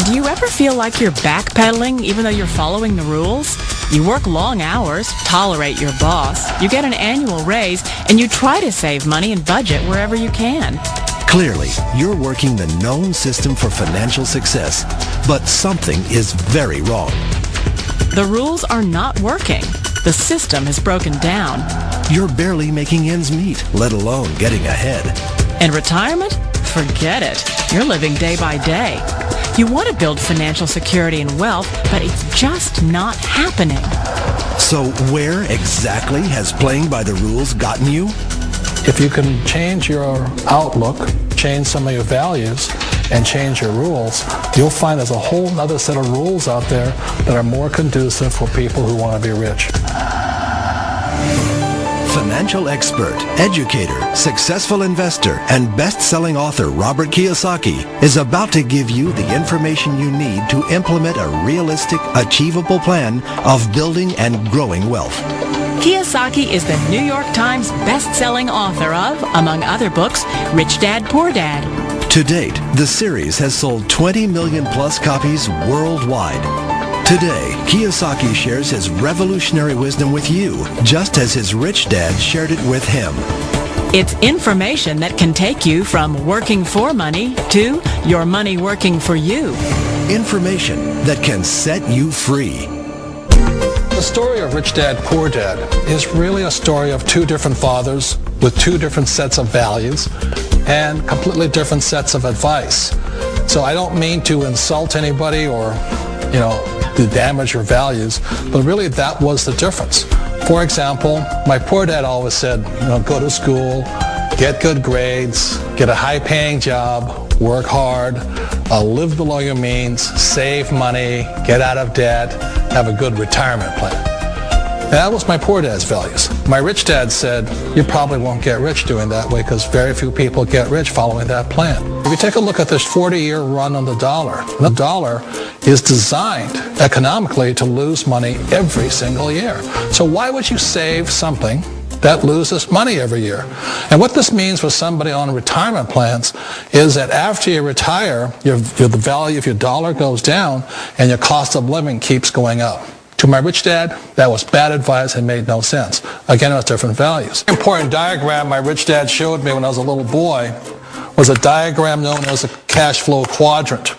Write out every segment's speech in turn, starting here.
Do you ever feel like you're backpedaling even though you're following the rules? You work long hours, tolerate your boss, you get an annual raise, and you try to save money and budget wherever you can. Clearly, you're working the known system for financial success, but something is very wrong. The rules are not working. The system has broken down. You're barely making ends meet, let alone getting ahead. And retirement? Forget it. You're living day by day. You want to build financial security and wealth, but it's just not happening. So where exactly has playing by the rules gotten you? If you can change your outlook, change some of your values, and change your rules, you'll find there's a whole other set of rules out there that are more conducive for people who want to be rich. Financial expert, educator, successful investor, and best-selling author Robert Kiyosaki is about to give you the information you need to implement a realistic, achievable plan of building and growing wealth. Kiyosaki is the New York Times best-selling author of, among other books, Rich Dad, Poor Dad. To date, the series has sold 20 million plus copies worldwide. Today, Kiyosaki shares his revolutionary wisdom with you, just as his rich dad shared it with him. It's information that can take you from working for money to your money working for you. Information that can set you free. The story of Rich Dad, Poor Dad is really a story of two different fathers with two different sets of values and completely different sets of advice. So I don't mean to insult anybody or, to damage your values, but really that was the difference. For example, my poor dad always said, go to school, get good grades, get a high-paying job, work hard, live below your means, save money, get out of debt, have a good retirement plan. That was my poor dad's values. My rich dad said, you probably won't get rich doing that way because very few people get rich following that plan. If you take a look at this 40-year run on the dollar is designed economically to lose money every single year. So why would you save something that loses money every year? And what this means for somebody on retirement plans is that after you retire, the value of your dollar goes down and your cost of living keeps going up. To my rich dad, that was bad advice and made no sense. Again, it was different values. An important diagram my rich dad showed me when I was a little boy was a diagram known as a cash flow quadrant.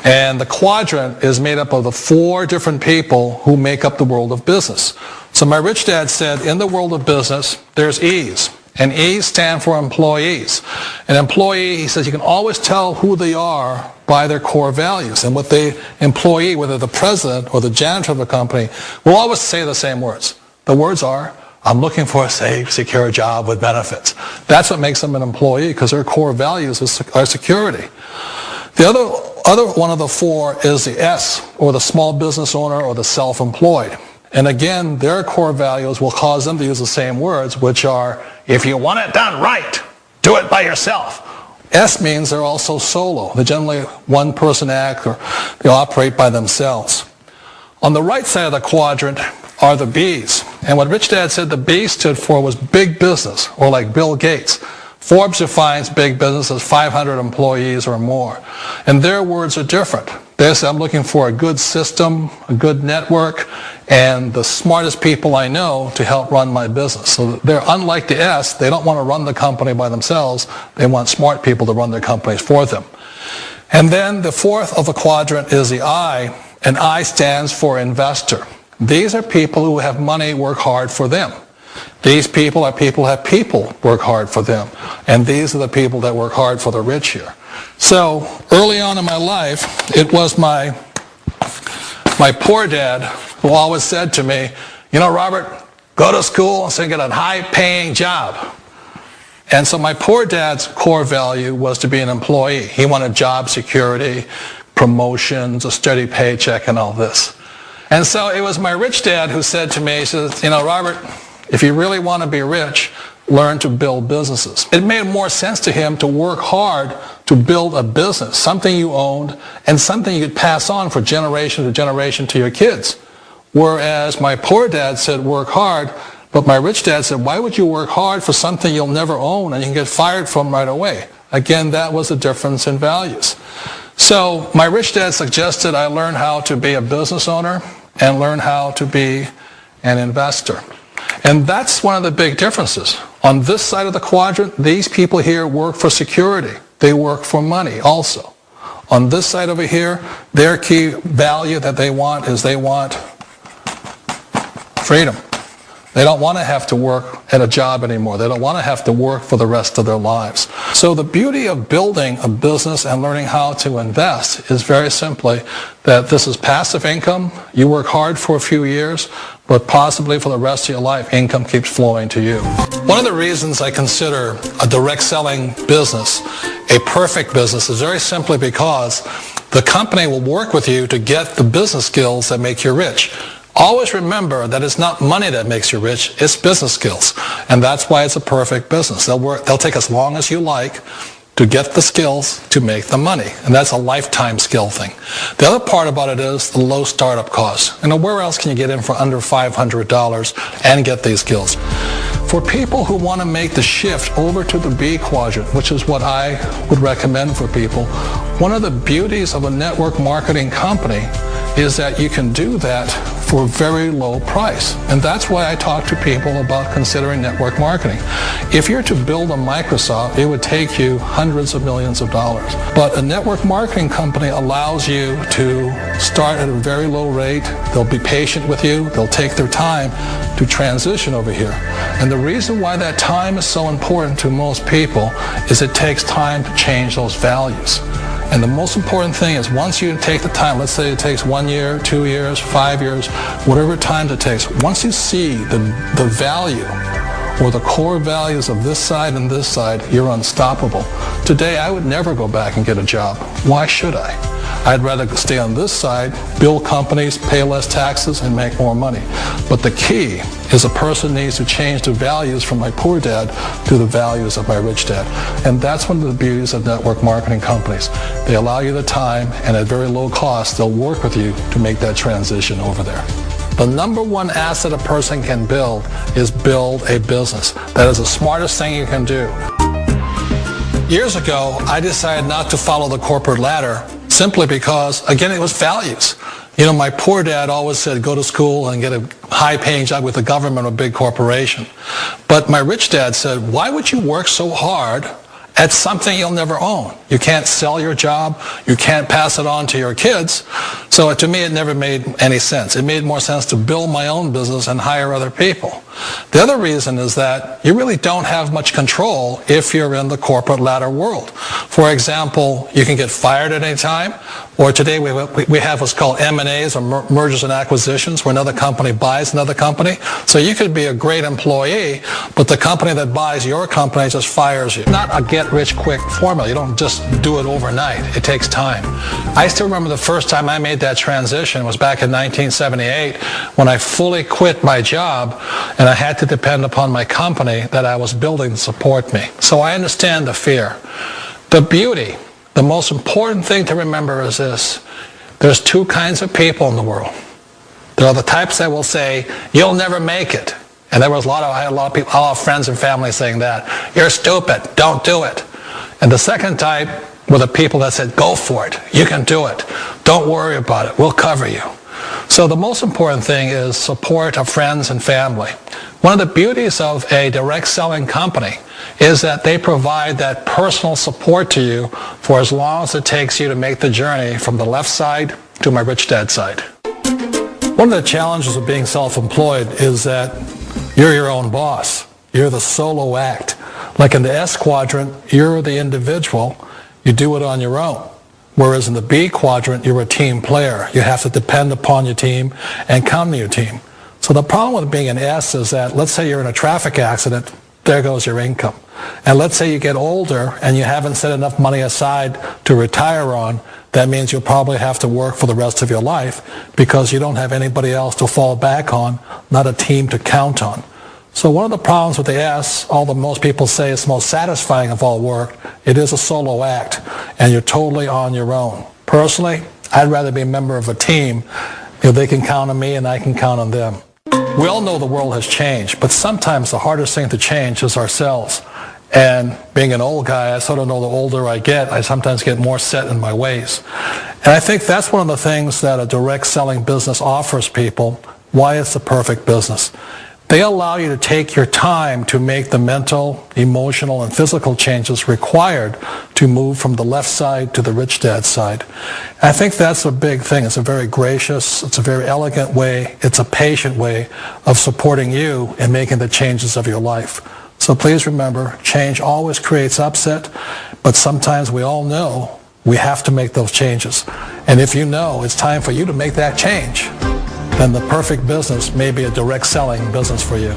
And the quadrant is made up of the four different people who make up the world of business. So my rich dad said, in the world of business, there's E's. And E's stand for employees. An employee, he says, you can always tell who they are by their core values. And what the employee, whether the president or the janitor of the company, will always say the same words. The words are, I'm looking for a safe, secure job with benefits. That's what makes them an employee, because their core values are security. The other one of the four is the S, or the small business owner or the self-employed. And again, their core values will cause them to use the same words, which are, if you want it done right, do it by yourself. S means they're also solo. They're generally one-person act, or they operate by themselves. On the right side of the quadrant are the B's. And what Rich Dad said the B stood for was big business, or like Bill Gates. Forbes defines big business as 500 employees or more. And their words are different. They say, I'm looking for a good system, a good network, and the smartest people I know to help run my business. So they're unlike the S. They don't want to run the company by themselves. They want smart people to run their companies for them. And then the fourth of the quadrant is the I, and I stands for investor. These are people who have money work hard for them. These people are people who have people work hard for them. And these are the people that work hard for the rich here. So early on in my life, it was my poor dad who always said to me, Robert, go to school and get a high-paying job. And so my poor dad's core value was to be an employee. He wanted job security, promotions, a steady paycheck, and all this. And so it was my rich dad who said to me, he says, Robert, if you really want to be rich, learn to build businesses. It made more sense to him to work hard to build a business, something you owned and something you could pass on for generation to generation to your kids. Whereas my poor dad said work hard, but my rich dad said, why would you work hard for something you'll never own and you can get fired from right away? Again, that was the difference in values. So my rich dad suggested I learn how to be a business owner and learn how to be an investor. And that's one of the big differences. On this side of the quadrant, these people here work for security. They work for money also. On this side over here, their key value that they want is they want freedom. They don't want to have to work at a job anymore. They don't want to have to work for the rest of their lives. So the beauty of building a business and learning how to invest is very simply that this is passive income. You work hard for a few years, but possibly for the rest of your life, income keeps flowing to you. One of the reasons I consider a direct selling business a perfect business is very simply because the company will work with you to get the business skills that make you rich. Always remember that it's not money that makes you rich, it's business skills. And that's why it's a perfect business. They'll take as long as you like to get the skills to make the money. And that's a lifetime skill thing. The other part about it is the low startup cost. And where else can you get in for under $500 and get these skills? For people who want to make the shift over to the B quadrant, which is what I would recommend for people, one of the beauties of a network marketing company is that you can do that for a very low price. And that's why I talk to people about considering network marketing. If you're to build a Microsoft, it would take you hundreds of millions of dollars. But a network marketing company allows you to start at a very low rate. They'll be patient with you. They'll take their time to transition over here. And the reason why that time is so important to most people is it takes time to change those values. And the most important thing is once you take the time, let's say it takes 1 year, 2 years, 5 years, whatever time it takes, once you see the value or the core values of this side and this side, you're unstoppable. Today, I would never go back and get a job. Why should I? I'd rather stay on this side, build companies, pay less taxes, and make more money. But the key is a person needs to change the values from my poor dad to the values of my rich dad. And that's one of the beauties of network marketing companies. They allow you the time, and at very low cost, they'll work with you to make that transition over there. The number one asset a person can build is build a business. That is the smartest thing you can do. Years ago, I decided not to follow the corporate ladder simply because, again, it was values. You know, my poor dad always said, go to school and get a high-paying job with the government or a big corporation. But my rich dad said, why would you work so hard at something you'll never own? You can't sell your job. You can't pass it on to your kids. So to me, it never made any sense. It made more sense to build my own business and hire other people. The other reason is that you really don't have much control if you're in the corporate ladder world. For example, you can get fired at any time, or today we have what's called M&As, or mergers and acquisitions, where another company buys another company. So you could be a great employee, but the company that buys your company just fires you. Not a get-rich-quick formula. You don't just do it overnight. It takes time. I still remember the first time I made that transition was back in 1978 when I fully quit my job and I had to depend upon my company that I was building to support me. So I understand the fear. The beauty, the most important thing to remember is this. There's two kinds of people in the world. There are the types that will say, you'll never make it. And I had a lot of people, all friends and family saying that. You're stupid. Don't do it. And the second type were the people that said, go for it. You can do it. Don't worry about it. We'll cover you. So the most important thing is support of friends and family. One of the beauties of a direct selling company is that they provide that personal support to you for as long as it takes you to make the journey from the left side to my rich dad side. One of the challenges of being self-employed is that you're your own boss. You're the solo act. Like in the S quadrant, you're the individual. You do it on your own. Whereas in the B quadrant, you're a team player. You have to depend upon your team and count on your team. So the problem with being an S is that, let's say you're in a traffic accident, there goes your income. And let's say you get older and you haven't set enough money aside to retire on, that means you'll probably have to work for the rest of your life because you don't have anybody else to fall back on, not a team to count on. So one of the problems with the S, although most people say it's the most satisfying of all work, it is a solo act, and you're totally on your own. Personally, I'd rather be a member of a team. You know, they can count on me and I can count on them. We all know the world has changed, but sometimes the hardest thing to change is ourselves. And being an old guy, I sort of know the older I get, I sometimes get more set in my ways. And I think that's one of the things that a direct selling business offers people, why it's the perfect business. They allow you to take your time to make the mental, emotional, and physical changes required to move from the left side to the rich dad side. And I think that's a big thing. It's a very gracious, it's a very elegant way, it's a patient way of supporting you in making the changes of your life. So please remember, change always creates upset, but sometimes we all know we have to make those changes. And if you know it's time for you to make that change, then the perfect business may be a direct selling business for you.